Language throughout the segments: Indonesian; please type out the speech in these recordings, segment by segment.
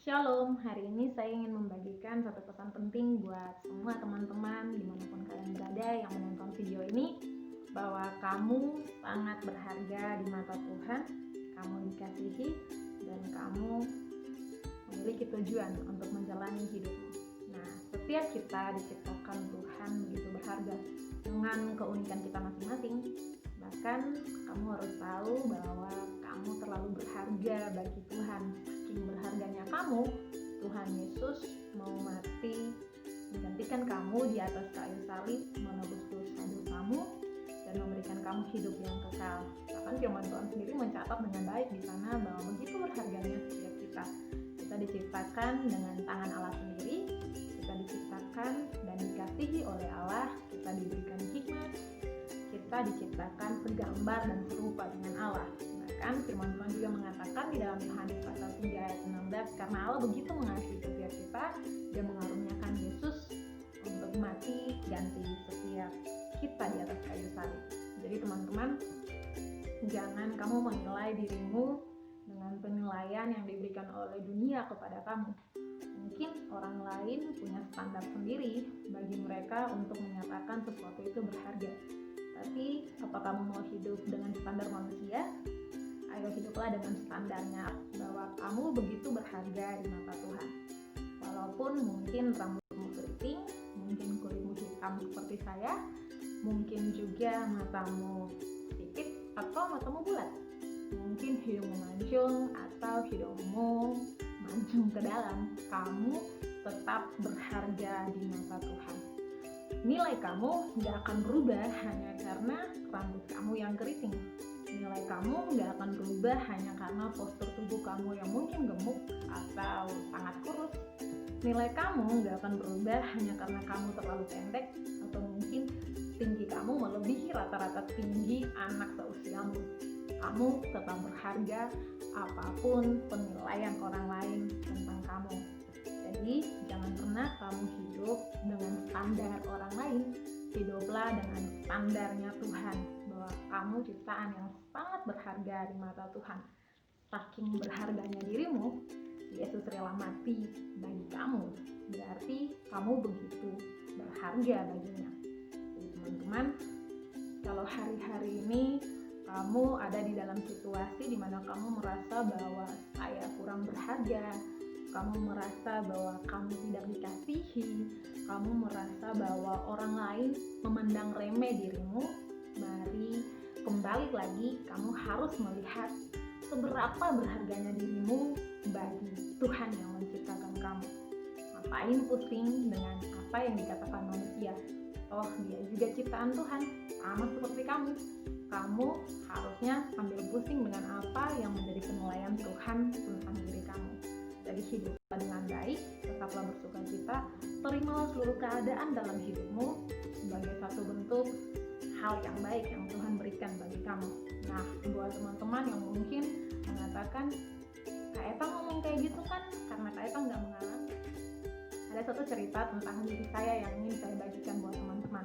Shalom, hari ini saya ingin membagikan satu pesan penting buat semua teman-teman dimanapun kalian berada yang menonton video ini, bahwa kamu sangat berharga di mata Tuhan, kamu dikasihi, dan kamu memiliki tujuan untuk menjalani hidupmu. Nah, setiap kita diciptakan Tuhan begitu berharga dengan keunikan kita masing-masing. Bahkan kamu harus tahu bahwa kamu terlalu berharga bagi Tuhan. Saking berharganya kamu, Tuhan Yesus mau mati menggantikan kamu di atas kayu salib, menebus dosa-dosamu dan memberikan kamu hidup yang kekal. Bahkan firman Tuhan sendiri mencatat dengan baik di sana bahwa begitu berharganya setiap kita. Kita diciptakan dengan tangan Allah sendiri, kita diciptakan dan dikasihi oleh Allah, kita diberikan hikmat, kita diciptakan segambar dan serupa dengan Allah. Bahkan firman Tuhan juga mengatakan di dalam Yohanes pasal 3 ayat 16, karena Allah begitu mengasihi setiap kita, Dia mengaruniakan Yesus untuk mati ganti setiap kita di atas kayu salib. Jadi teman-teman, jangan kamu menilai dirimu dengan penilaian yang diberikan oleh dunia kepada kamu. Mungkin orang lain punya standar sendiri bagi mereka untuk menyatakan sesuatu itu berharga. Tapi apa kamu mau hidup dengan standar manusia? Ayo hiduplah dengan standarnya bahwa kamu begitu berharga di mata Tuhan. Walaupun mungkin rambutmu keriting, mungkin kulitmu hitam seperti saya, mungkin juga matamu sipit atau matamu bulat, mungkin hidungmu mancung atau hidungmu mancung ke dalam, kamu tetap berharga di mata Tuhan. Nilai kamu gak akan berubah hanya karena rambut kamu yang keriting. Nilai kamu gak akan berubah hanya karena postur tubuh kamu yang mungkin gemuk atau sangat kurus. Nilai kamu gak akan berubah hanya karena kamu terlalu pendek atau mungkin tinggi kamu melebihi rata-rata tinggi anak seusiamu. Kamu tetap berharga apapun penilaian orang lain tentang kamu. Jadi jangan pernah kamu hidup dengan standar orang lain. Hiduplah dengan standarnya Tuhan, bahwa kamu ciptaan yang sangat berharga di mata Tuhan. Saking berharganya dirimu, Yesus rela mati bagi kamu. Berarti kamu begitu berharga baginya. Jadi teman-teman, kalau hari-hari ini kamu ada di dalam situasi di mana kamu merasa bahwa saya kurang berharga, kamu merasa bahwa kamu tidak dikasihi, kamu merasa bahwa orang lain memandang remeh dirimu, mari kembali lagi, kamu harus melihat seberapa berharganya dirimu bagi Tuhan yang menciptakan kamu. Ngapain pusing dengan apa yang dikatakan manusia? Oh, dia juga ciptaan Tuhan, sama seperti kamu. Kamu harusnya ambil pusing dengan apa yang menjadi penilaian Tuhan tentang diri kamu. Jadi hiduplah dengan baik, tetaplah bersukacita, terimalah seluruh keadaan dalam hidupmu sebagai satu bentuk hal yang baik yang Tuhan berikan bagi kamu. Nah, buat teman-teman yang mungkin mengatakan, Kak Eta ngomong kayak gitu kan karena Kak Eta nggak mengalami. Ada satu cerita tentang diri saya yang ingin saya bagikan buat teman-teman.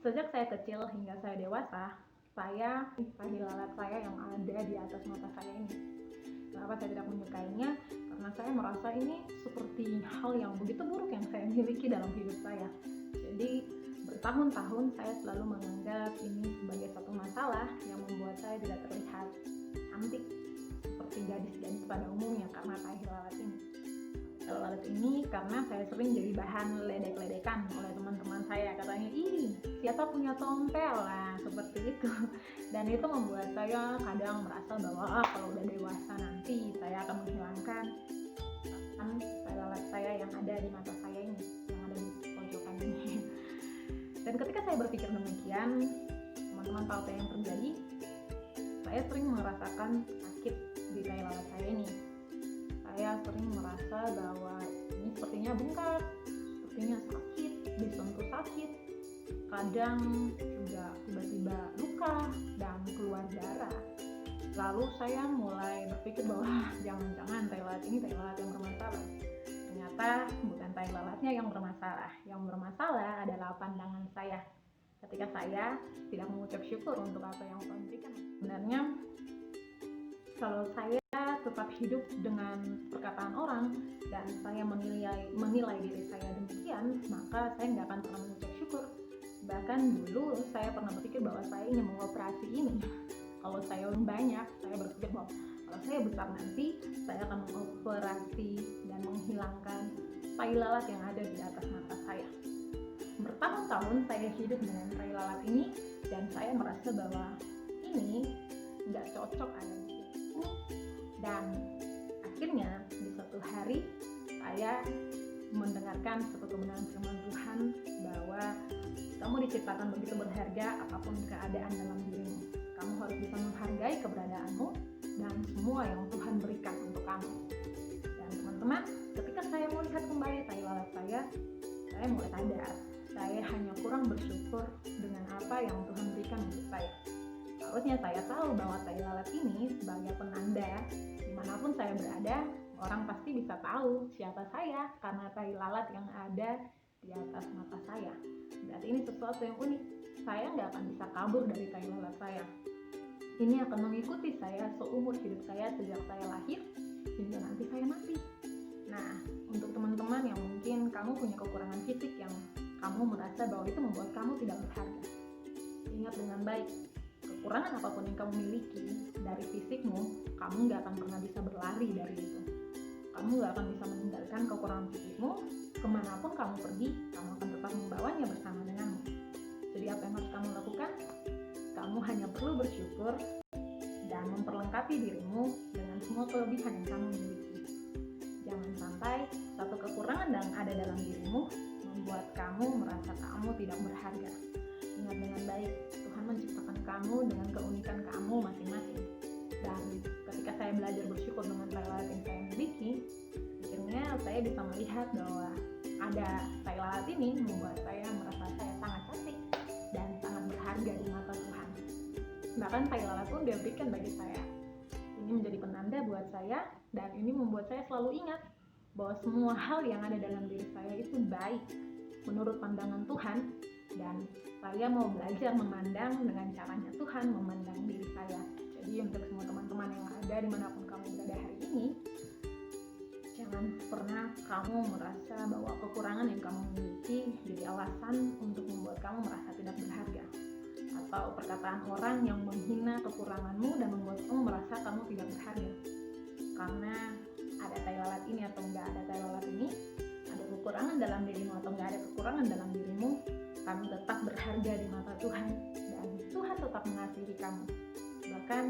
Sejak saya kecil hingga saya dewasa, saya tahi lalat saya yang ada di atas mata saya ini. Kenapa saya tidak menyukainya? Karena saya merasa ini seperti hal yang begitu buruk yang saya miliki dalam hidup saya. Jadi bertahun-tahun saya selalu menganggap ini sebagai satu masalah yang membuat saya tidak terlihat cantik seperti gadis-gadis pada umumnya karena tahi lalat ini. Lalat ini karena saya sering jadi bahan ledek-ledekan oleh teman-teman saya, katanya, ih siapa punya tompel, nah seperti itu. Dan itu membuat saya kadang merasa bahwa kalau udah dewasa nanti saya akan menghilangkan lalat saya yang ada di mata saya ini, yang ada di pojokan ini. Dan ketika saya berpikir demikian, teman-teman tahu apa yang terjadi? Saya sering merasakan sakit di tahi lalat saya ini. Saya sering merasa bahwa ini sepertinya bengkak, sepertinya sakit, disentuh sakit, kadang juga tiba-tiba luka dan keluar darah. Lalu saya mulai berpikir bahwa jangan-jangan tahi lalat ini tahi lalat yang bermasalah. Ternyata bukan tahi lalatnya yang bermasalah adalah pandangan saya. Ketika saya tidak mengucap syukur untuk apa yang Tuhan berikan. Sebenarnya Kalau saya tetap hidup dengan perkataan orang dan saya menilai diri saya demikian, maka saya nggak akan pernah mengucap syukur. Bahkan dulu saya pernah berpikir bahwa saya ingin mengoperasi ini. Kalau saya banyak, saya berpikir bahwa kalau saya besar nanti, saya akan mengoperasi dan menghilangkan tai lalat yang ada di atas mata saya. Bertahun-tahun saya hidup dengan tai lalat ini dan saya merasa bahwa ini nggak cocok ada di sini. Dan akhirnya di suatu hari saya mendengarkan satu kebenaran firman Tuhan bahwa kamu diciptakan begitu berharga apapun keadaan dalam dirimu. Kamu harus bisa menghargai keberadaanmu dan semua yang Tuhan berikan untuk kamu. Dan teman-teman, ketika saya melihat kembali tai lalat saya mulai sadar saya hanya kurang bersyukur dengan apa yang Tuhan berikan untuk saya. Harusnya saya tahu bahwa tai lalat ini sebagai penanda dimanapun saya berada, orang pasti bisa tahu siapa saya karena tai lalat yang ada di atas mata saya. Berarti ini sesuatu yang unik. Saya nggak akan bisa kabur dari tai lalat saya. Ini akan mengikuti saya seumur hidup saya sejak saya lahir hingga nanti saya mati. Nah, untuk teman-teman yang mungkin kamu punya kekurangan fisik yang kamu merasa bahwa itu membuat kamu tidak berharga, ingat dengan baik, kekurangan apapun yang kamu miliki dari fisikmu, kamu nggak akan pernah bisa berlari dari itu. Kamu nggak akan bisa meninggalkan kekurangan fisikmu. Kemanapun kamu pergi, kamu akan tetap membawanya bersama denganmu. Jadi apa yang harus kamu lakukan? Kamu hanya perlu bersyukur dan memperlengkapi dirimu dengan semua kelebihan yang kamu miliki. Jangan sampai satu kekurangan yang ada dalam dirimu membuat kamu merasa kamu tidak berharga. Ingat dengan baik, Tuhan menciptakan kamu dengan keunikan kamu masing-masing. Dan ketika saya belajar bersyukur dengan tai lalat yang saya miliki, akhirnya saya bisa melihat bahwa ada tai lalat ini membuat saya merasa saya sangat cantik dan sangat berharga di mata Tuhan. Bahkan tai lalat pun dia berikan bagi saya. Ini menjadi penanda buat saya dan ini membuat saya selalu ingat bahwa semua hal yang ada dalam diri saya itu baik menurut pandangan Tuhan, dan saya mau belajar memandang dengan caranya Tuhan memandang diri saya. Jadi untuk semua teman-teman yang ada dimanapun kamu berada hari ini, jangan pernah kamu merasa bahwa kekurangan yang kamu miliki jadi alasan untuk membuat kamu merasa tidak berharga, atau perkataan orang yang menghina kekuranganmu dan membuat kamu merasa kamu tidak berharga. Karena ada tai lalat ini atau enggak ada tai lalat ini, ada kekurangan dalam dirimu atau enggak ada kekurangan dalam dirimu, kamu tetap berharga di mata Tuhan dan Tuhan tetap mengasihi kamu. Bahkan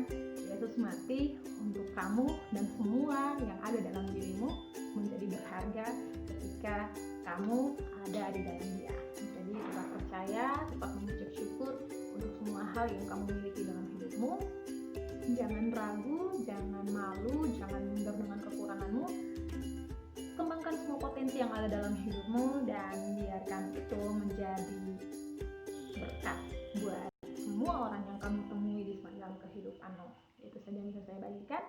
Yesus mati untuk kamu dan semua yang ada dalam dirimu menjadi berharga ketika kamu ada di dalam Dia. Jadi tetap percaya, tetap mengucap syukur untuk semua hal yang kamu miliki dalam hidupmu. Jangan ragu, jangan malu, jangan minder dengan kekuranganmu. Kembangkan semua potensi yang ada dalam hidupmu dan biarkan itu menjadi berkat buat semua orang yang kamu temui di sepanjang kehidupanmu. Itu saja yang bisa saya bagikan.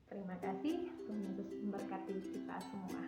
Terima kasih. Tuhan Yesus memberkati kita semua.